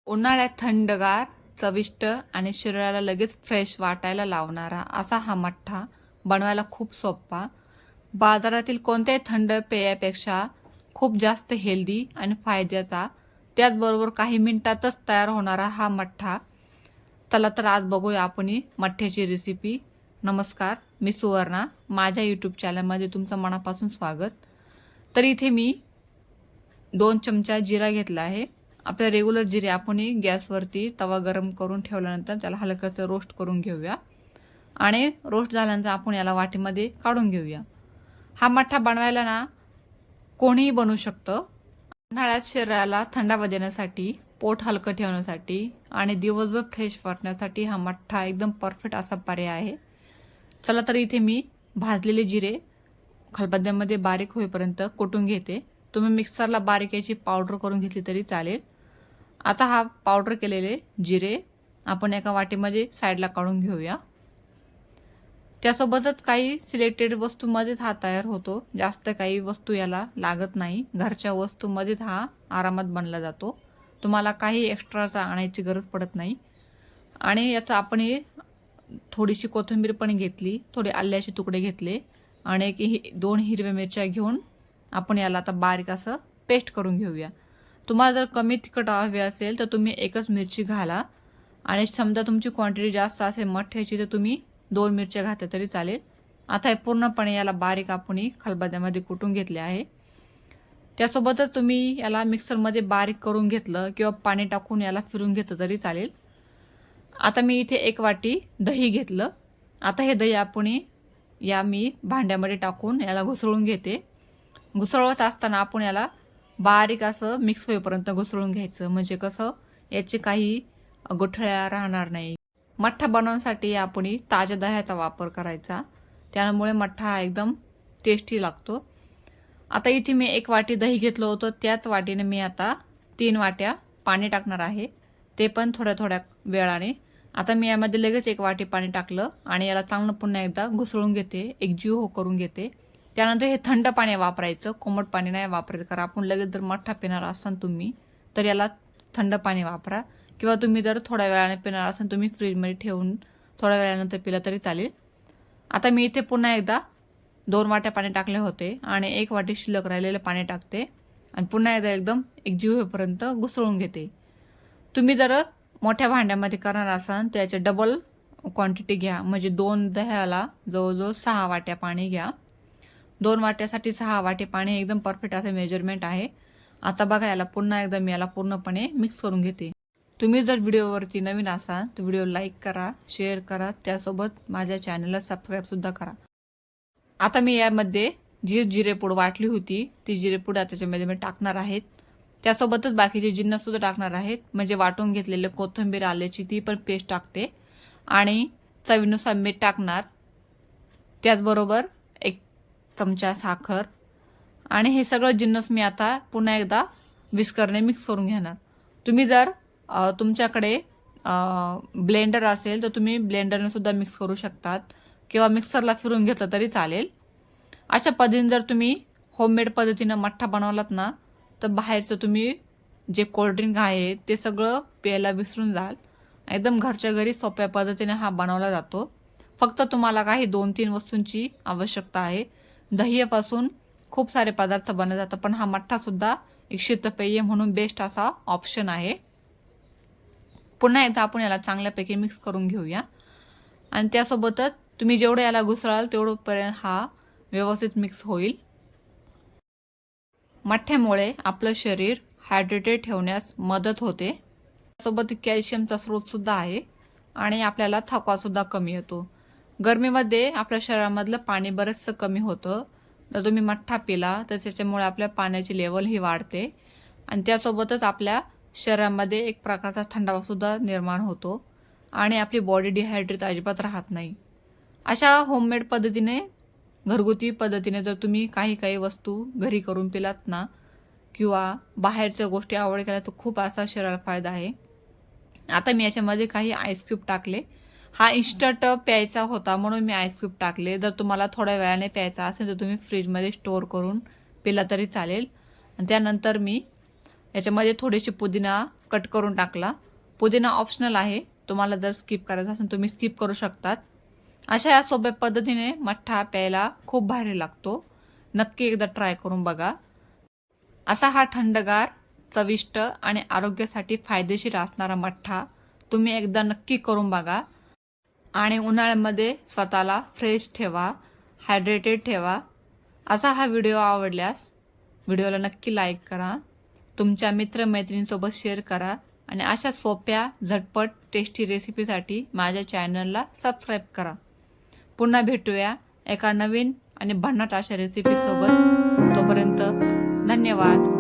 उन्हाळ्यात थंडगार, चविष्ट आणि शरीराला लगेच फ्रेश वाटायला लावणारा असा हा मठ्ठा बनवायला खूप सोपा. बाजारातील कोणत्याही थंड पेयापेक्षा खूप जास्त हेल्दी आणि फायद्याचा, त्याचबरोबर काही मिनिटातच तयार होणारा हा मठ्ठा. चला तर आज बघूया आपण ही मठ्ठ्याची रेसिपी. नमस्कार, मी सुवर्णा. माझ्या यूट्यूब चॅनलमध्ये तुमचं मनापासून स्वागत. तर इथे मी 2 चमचा जिरा घेतला आहे. आपल्या रेग्युलर जिरे आपण गॅसवरती तवा गरम करून ठेवल्यानंतर त्याला हलकंसं रोस्ट करून घेऊया आणि रोस्ट झाल्यानंतर आपण याला वाटीमध्ये काढून घेऊया. हा मठ्ठा बनवायला ना कोणीही बनवू शकतं. उन्हाळ्यात शरीराला थंडावा देण्यासाठी, पोट हलकं ठेवण्यासाठी आणि दिवसभर फ्रेश वाटण्यासाठी हा मठ्ठा एकदम परफेक्ट असा पर्याय आहे. चला तर इथे मी भाजलेले जिरे खलबत्त्यामध्ये बारीक होईपर्यंत कुटून घेते. तुम्ही मिक्सरला बारीक याची पावडर करून घेतली तरी चालेल. आता हा पावडर केलेले जिरे आपण एका वाटीमध्ये साईडला काढून घेऊया. त्यासोबतच काही सिलेक्टेड वस्तूमध्येच हा तयार होतो. जास्त काही वस्तू याला लागत नाही. घरच्या वस्तूमध्येच हा आरामात बनला जातो. तुम्हाला काही एक्स्ट्राचा आणायची गरज पडत नाही. आणि याचं आपण थोडीशी कोथिंबीर पण घेतली, थोडे आल्याचे तुकडे घेतले आणि 2 हिरव्या मिरच्या घेऊन आपण याला आता बारीक असं पेस्ट करून घेऊया. तुम्हाला जर कमी तिखट हवे असेल तर तुम्ही एकच मिरची घाला आणि समजा तुमची क्वांटिटी जास्त असेल मठ्ठ्याची तर तुम्ही 2 मिरच्या घातल्या तरी चालेल. आता हे पूर्णपणे याला बारीक आपण खलबत्त्यामध्ये कुटून घेतले आहे. त्यासोबतच तुम्ही याला मिक्सरमध्ये बारीक करून घेतलं किंवा पाणी टाकून याला फिरून घेतलं तरी चालेल. आता मी इथे 1 वाटी दही घेतलं. आता हे दही आपण मी भांड्यामध्ये टाकून याला घुसळून घेते. घुसळत असताना आपण याला बारीक असं मिक्स होईपर्यंत घुसळून घ्यायचं, म्हणजे कसं याचे काही गुठळ्या राहणार नाही. मठ्ठा बनवण्यासाठी आपण ताज्या दह्याचा वापर करायचा, त्यामुळे मठ्ठा हा एकदम टेस्टी लागतो. आता इथे मी 1 वाटी दही घेतलं होतं, त्याच वाटीने मी आता 3 वाट्या पाणी टाकणार आहे, ते पण थोड्या थोड्या वेळाने. आता मी यामध्ये लगेच 1 वाटी पाणी टाकलं आणि याला चांगलं पुन्हा एकदा घुसळून घेते, एकजीव करून घेते. त्यानंतर हे थंड पाणी वापरायचं, कोमट पाणी नाही वापरायचं. कारण आपण लगेच जर मठ्ठा पिणार असाल तुम्ही तर याला थंड पाणी वापरा, किंवा तुम्ही जर थोड्या वेळाने पिणार असाल तुम्ही फ्रीजमध्ये ठेवून थोड्या वेळानंतर पिलं तरी चालेल. आता मी इथे पुन्हा एकदा 2 वाट्या पाणी टाकले होते आणि 1 वाटी शिल्लक राहिलेलं पाणी टाकते आणि पुन्हा एकदा एकदम एकजीव होईपर्यंत घुसळून घेते. तुम्ही जर मोठ्या भांड्यामध्ये करणार असाल तर याचे डबल क्वांटिटी घ्या, म्हणजे 2 दह्याला जवळजवळ 6 वाट्या पाणी घ्या. 2 वाट्यासाठी 6 वाटी पाणी एकदम परफेक्ट असं मेजरमेंट आहे. आता बघा याला पुन्हा एकदा मी याला पूर्णपणे मिक्स करून घेते. तुम्ही जर व्हिडिओवरती नवीन असाल तर व्हिडिओ लाईक करा, शेअर करा, त्यासोबत माझ्या चॅनलला सबस्क्राईबसुद्धा करा. आता मी यामध्ये जी जिरेपूड वाटली होती ती जिरेपूड त्याच्यामध्ये मी टाकणार आहेत. त्यासोबतच बाकीचे जिन्नससुद्धा टाकणार आहेत, म्हणजे वाटून घेतलेले कोथिंबीर आल्याची ती पण पेस्ट टाकते आणि चवीनुसार मीठ टाकणार. त्याचबरोबर 1 चमचा साखर आणि हे सगळं जिन्नस मी आता पुन्हा एकदा विस्करने मिक्स करून घेणार. तुम्ही जर तुमच्याकडे ब्लेंडर असेल तर तुम्ही ब्लेंडरने सुद्धा मिक्स करू शकतात, किंवा मिक्सरला फिरून घेतलं तरी चालेल. अशा पद्धतीने जर तुम्ही होममेड पद्धतीनं मठ्ठा बनवलात ना तर बाहेरचं तुम्ही जे कोल्ड्रिंक आहे ते सगळं प्यायला विसरून जाल. एकदम घरच्या घरी सोप्या पद्धतीने हा बनवला जातो. फक्त तुम्हाला काही 2-3 वस्तूंची आवश्यकता आहे. दह्यापासून खूप सारे पदार्थ बनले जातात, पण हा मठ्ठासुद्धा एक शीतपेय म्हणून बेस्ट असा ऑप्शन आहे. पुन्हा एकदा आपण याला चांगल्यापैकी मिक्स करून घेऊया आणि त्यासोबतच तुम्ही जेवढं याला घुसळाल तेवढंपर्यंत हा व्यवस्थित मिक्स होईल. मठ्ठ्यामुळे आपलं शरीर हायड्रेटेड ठेवण्यास मदत होते. त्यासोबत कॅल्शियमचा स्रोतसुद्धा आहे आणि आपल्याला थकवासुद्धा कमी येतो. गरमीमध्ये आपल्या शरीरामधलं पाणी बरंचसं कमी होतं, तर तुम्ही मठ्ठा पिला तर त्याच्यामुळे आपल्या पाण्याची लेवल ही वाढते आणि त्यासोबतच आपल्या शरीरामध्ये एक प्रकारचा थंडावासुद्धा निर्माण होतो आणि आपली बॉडी डिहायड्रेट अजिबात राहत नाही. अशा होममेड पद्धतीने, घरगुती पद्धतीने जर तुम्ही काही वस्तू घरी करून पिलात ना, किंवा बाहेरच्या गोष्टी अवॉइड केल्या तर खूप असा शरीराला फायदा आहे. आता मी याच्यामध्ये काही आईस क्यूब टाकले. हा इन्स्टंट प्यायचा होता म्हणून मी आईस क्यूब टाकले. जर तुम्हाला थोड्या वेळाने प्यायचा असेल तर तुम्ही फ्रीजमध्ये स्टोअर करून पिला तरी चालेल. आणि त्यानंतर मी याच्यामध्ये थोडीशी पुदिना, कट करून टाकला. पुदिना ऑप्शनल आहे, तुम्हाला जर स्किप करायचं असेल तुम्ही स्किप करू शकतात. अशा या सोप्या पद्धतीने मठ्ठा प्यायला खूप भारी लागतो. नक्की एकदा ट्राय करून बघा. असा हा थंडगार, चविष्ट आणि आरोग्यासाठी फायदेशीर असणारा मठ्ठा तुम्ही एकदा नक्की करून बघा आणि उन्हाळ्यामध्ये स्वतःला फ्रेश ठेवा, हायड्रेटेड ठेवा. असा हा व्हिडिओ आवडल्यास व्हिडिओला नक्की लाईक करा, तुमच्या मित्रमैत्रिणींसोबत शेअर करा आणि अशा सोप्या, झटपट, टेस्टी रेसिपीसाठी माझ्या चॅनलला सबस्क्राईब करा. पुन्हा भेटूया एका नवीन आणि भन्नाट अशा रेसिपीसोबत. तोपर्यंत धन्यवाद.